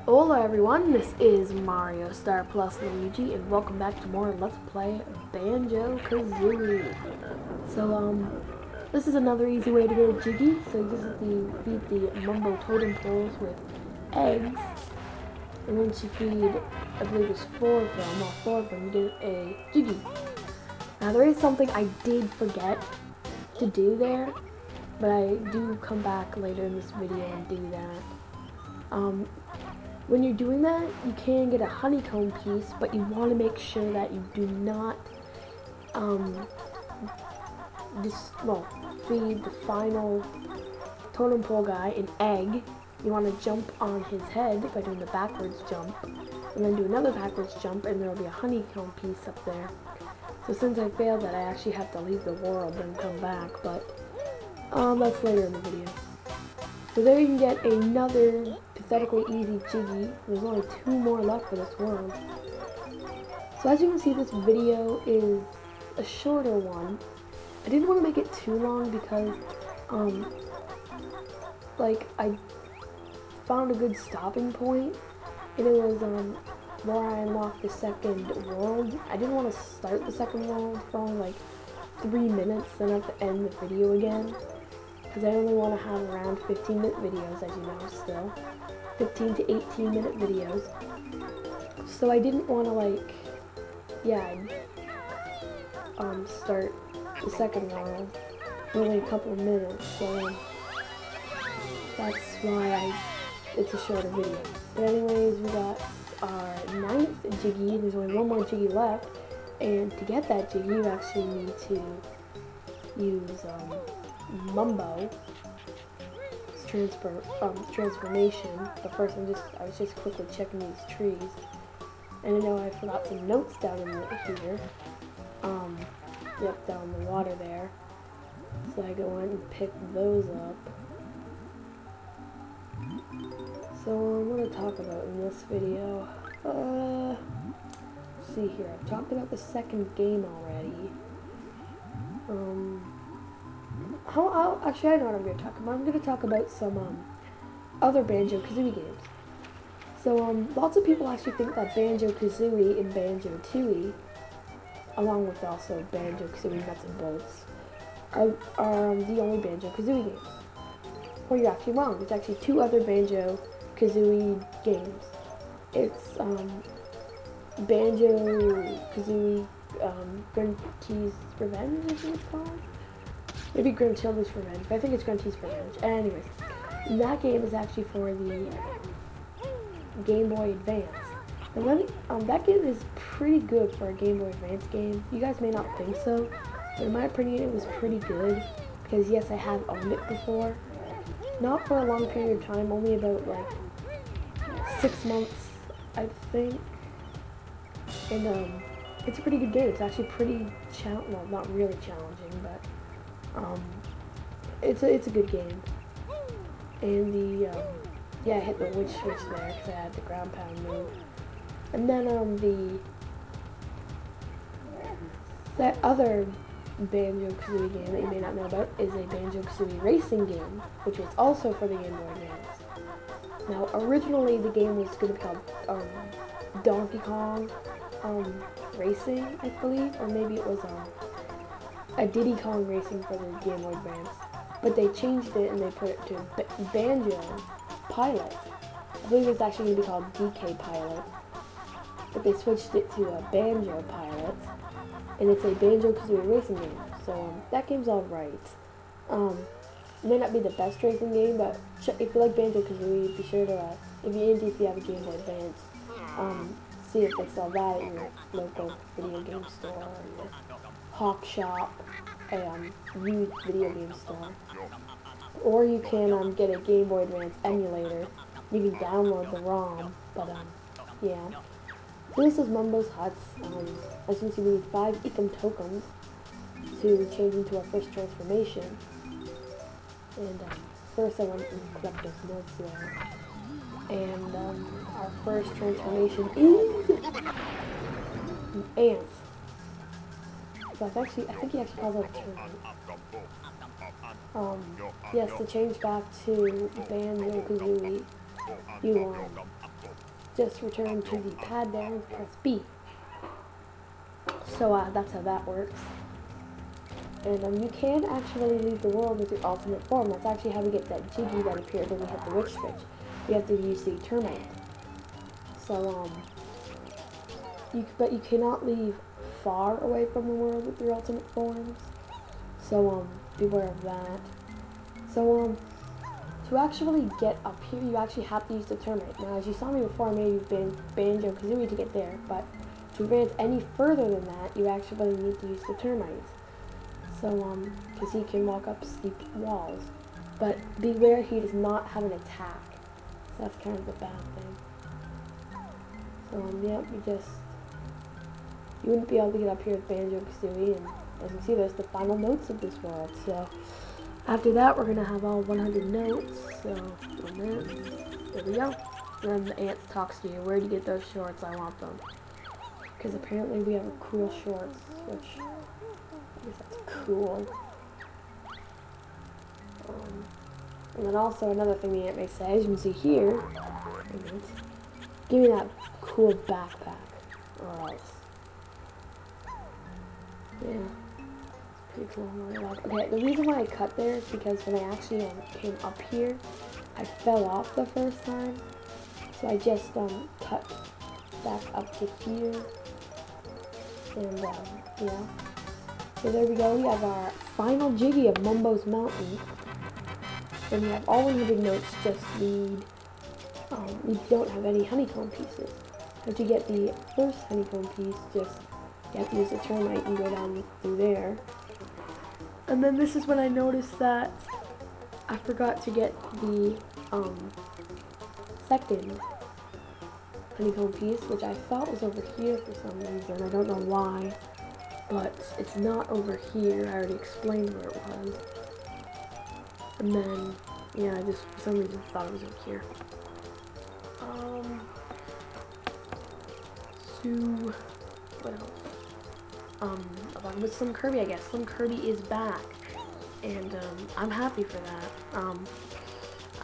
Hola everyone, this is Mariostarplusluigi and welcome back to more Let's Play Banjo-Kazooie. So, this is another easy way to get a Jiggy. So this is the feed the Mumbo totem poles with eggs. And once you feed, I believe it's four of them, you get a Jiggy. Now there is something I did forget to do there, but I do come back later in this video and do that. When you're doing that, you can get a honeycomb piece, but you want to make sure that you do not feed the final totem pole guy an egg. You want to jump on his head by doing the backwards jump, and then do another backwards jump, and there will be a honeycomb piece up there. So since I failed that, I actually have to leave the world and come back, but that's later in the video. So there you can get another pathetically easy Jiggy. There's only 2 more left for this world. So as you can see, this video is a shorter one. I didn't want to make it too long because, I found a good stopping point, and it was, where I unlocked the second world. I didn't want to start the second world for only, 3 minutes, then have to end the video again. Because I only want to have around 15-minute videos, as you know, still. 15 to 18-minute videos. So I didn't want to, start the second one in only a couple of minutes. So that's why it's a shorter video. But anyways, we got our 9th Jiggy. There's only 1 more Jiggy left. And to get that Jiggy, you actually need to use, Mumbo transformation. But first I was just quickly checking these trees, and I know I forgot some notes down in here. Down in the water there. So I go in and pick those up. So I'm gonna talk about in this video. Let's see here. I've talked about the second game already. Actually, I know what I'm going to talk about. I'm going to talk about some other Banjo-Kazooie games. So, lots of people actually think that Banjo-Kazooie and Banjo-Tooie, along with also Banjo-Kazooie Nuts and Bolts, are the only Banjo-Kazooie games. Well, you're actually wrong. There's actually 2 other Banjo-Kazooie games. It's Banjo-Kazooie Grunty's Revenge, I think it's called. Maybe Gruntilda's Revenge, but I think it's Grunty's Revenge. Anyways, that game is actually for the Game Boy Advance. And that game is pretty good for a Game Boy Advance game. You guys may not think so, but in my opinion, it was pretty good. Because yes, I have owned it before. Not for a long period of time, only about 6 months, I think. And it's a pretty good game. It's actually pretty well, not really challenging, but it's a good game. And I hit the witch switch there because I had the ground pound move. And then that other Banjo-Kazooie game that you may not know about is a Banjo-Kazooie racing game, which was also for the Game Boy Advance. Now, originally the game was going to be called Donkey Kong Racing, I believe, or maybe it was a Diddy Kong Racing for the Game Boy Advance, but they changed it and they put it to Banjo Pilot. I believe it's actually going to be called DK Pilot, but they switched it to a Banjo Pilot, and it's a Banjo-Kazooie racing game. So that game's alright. It may not be the best racing game, but if you like Banjo-Kazooie, be sure to, if you have a Game Boy Advance, see if they sell that at your local video game store or your Hawk Shop, used video game store. Or you can get a Game Boy Advance emulator. You can download the ROM, but yeah. So this is Mumbo's Huts. As you can see, we need 5 Ecom tokens to change into our first transformation. And first I want to collect those notes there. And our first transformation is ants. So I think he actually calls it a turtle. Yes, to change back to Banjo-Kazooie, you just return to the pad there and press B. So that's how that works. And you can actually leave the world with your alternate form. That's actually how we get that Jiggy that appeared when we hit the witch switch. We have to use the termite. So but you cannot leave far away from the world with your alternate forms. So beware of that. So to actually get up here, you actually have to use the termite. Now, as you saw me before, I made you Banjo-Kazooie to get there, but to advance any further than that, you actually need to use the termites. So, because he can walk up steep walls. But beware, he does not have an attack. So that's kind of the bad thing. So, yeah, you wouldn't be able to get up here with Banjo-Kazooie, and as you see, there's the final notes of this world. So, after that, we're going to have all 100 notes. So, there we go. And then the ant talks to you. Where do you get those shorts? I want them. Because apparently we have cool shorts, which I guess that's cool. And then also another thing the ant may say, as you can see here, give me that cool backpack, or else. Yeah, pretty cool. Okay, the reason why I cut there is because when I actually came up here, I fell off the first time. So I just cut back up to here. And yeah. So there we go. We have our final Jiggy of Mumbo's Mountain. Then we have all 100 notes, just need, we don't have any honeycomb pieces. And to get the first honeycomb piece, just you have to use the termite and go down through there. And then this is when I noticed that I forgot to get the second honeycomb piece, which I thought was over here for some reason. I don't know why, but it's not over here. I already explained where it was. And then, yeah, I just for some reason thought it was over here. So, what else? Along with Slim Kirby, I guess. Slim Kirby is back, and I'm happy for that.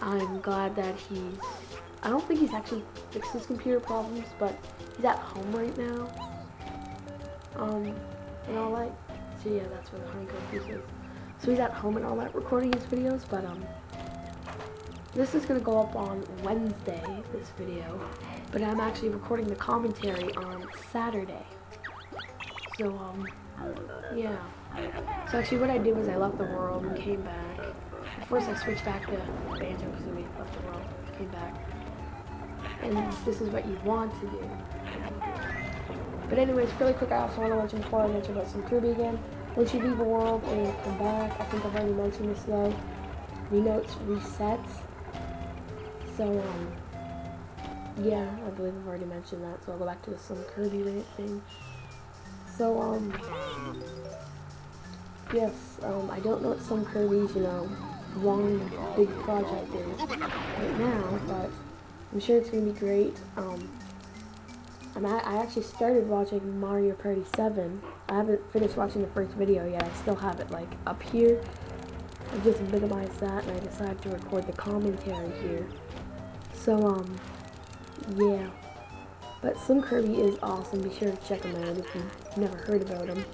I'm glad that I don't think he's actually fixed his computer problems, but he's at home right now. And all that. So yeah, that's where the honeycomb piece is. So he's at home and all that, recording his videos, but this is gonna go up on Wednesday, this video, but I'm actually recording the commentary on Saturday. So yeah. So actually what I did was I left the world and came back. At first I switched back to Banjo-Kazooie, left the world, came back. And this is what you want to do. But anyways, really quick, I also want to mention before I mention about Slim Kirby again. Once you leave the world and come back, I think I've already mentioned this though, your notes reset. So, yeah, I believe I've already mentioned that, so I'll go back to the Slim Kirby thing. So, yes, I don't know what Slim Kirby's, long, big project is right now, but I'm sure it's going to be great. I actually started watching Mario Party 7. I haven't finished watching the first video yet. I still have it, like, up here. I just minimized that, and I decided to record the commentary here. So, yeah. But Slim Kirby is awesome. Be sure to check him out if you've never heard about him.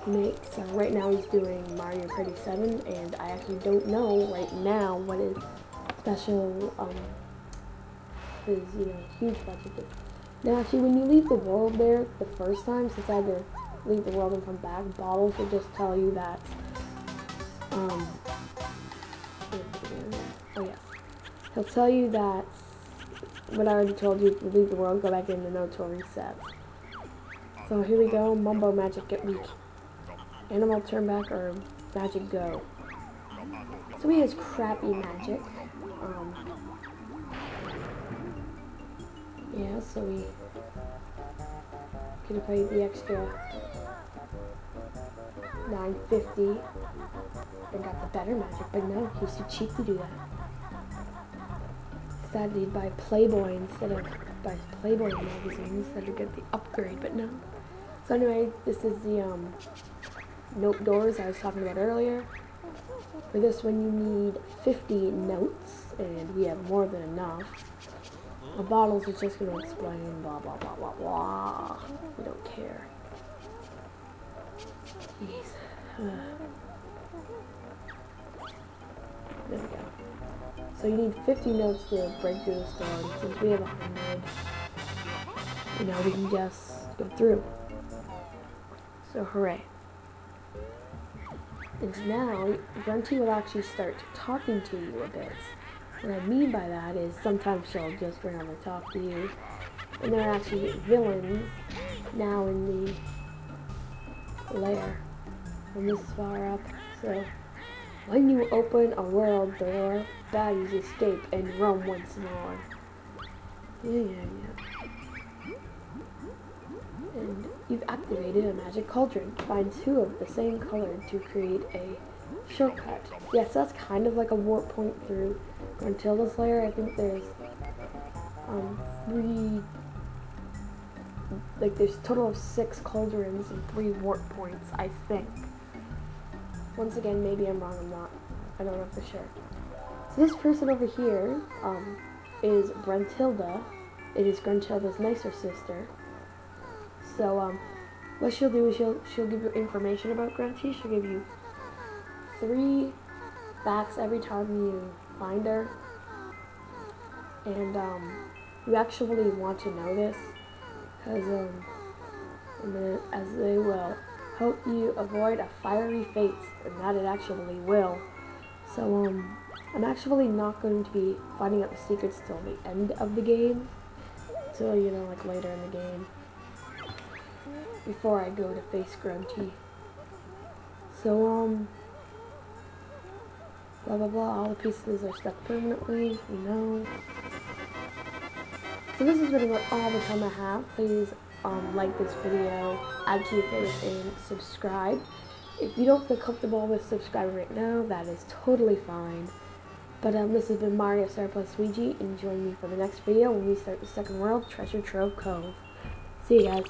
Right now he's doing Mario Party 7, and I actually don't know right now what his special, his, huge budget is. Now actually, when you leave the world there the first time, since I had to leave the world and come back, Bottles will just tell you that, oh yeah, he'll tell you that what I already told you, to leave the world, go back in, the notes will reset. So here we go, Mumbo Magic Get Weak. Animal Turn Back or Magic Go. So he has crappy magic. Yeah, so we could have paid the extra $9.50 and got the better magic, but no, he's too cheap to do that. Decided he'd buy Playboy instead of buy Playboy magazines instead of get the upgrade, but no. So anyway, this is the note doors I was talking about earlier. For this one you need 50 notes, and we have more than enough. The bottles is just gonna explain blah blah blah blah blah. We don't care. Jeez. There we go. So you need 50 notes to break through the storm. Since we have 100, you know, we can just go through. So hooray. And now, Grunty will actually start talking to you a bit. What I mean by that is sometimes she'll just randomly talk to you. And there are actually villains now in the lair. And this far up. So when you open a world door, baddies escape and roam once more. Yeah. And you've activated a magic cauldron. Find 2 of the same color to create a shortcut. Yes, that's kind of like a warp point through Gruntilda's lair. I think there's 3, like there's a total of 6 cauldrons and 3 warp points, I think. Once again, maybe I'm wrong, I don't know for sure. So this person over here is Gruntilda. It is Gruntilda's nicer sister. So what she'll do is she'll give you information about Grunty. She'll give you 3 facts every time you find her. And you actually want to know this because as they will help you avoid a fiery fate, and that it actually will. So I'm actually not going to be finding out the secrets till the end of the game, till, you know, like later in the game, before I go to face Grunty. So blah blah blah, all the pieces are stuck permanently, you know. So this has been about all the time I have. Please like this video, add to your favorites, and subscribe. If you don't feel comfortable with subscribing right now, that is totally fine. But this has been Mariostarplusluigi, and join me for the next video when we start the second world, Treasure Trove Cove. See you guys.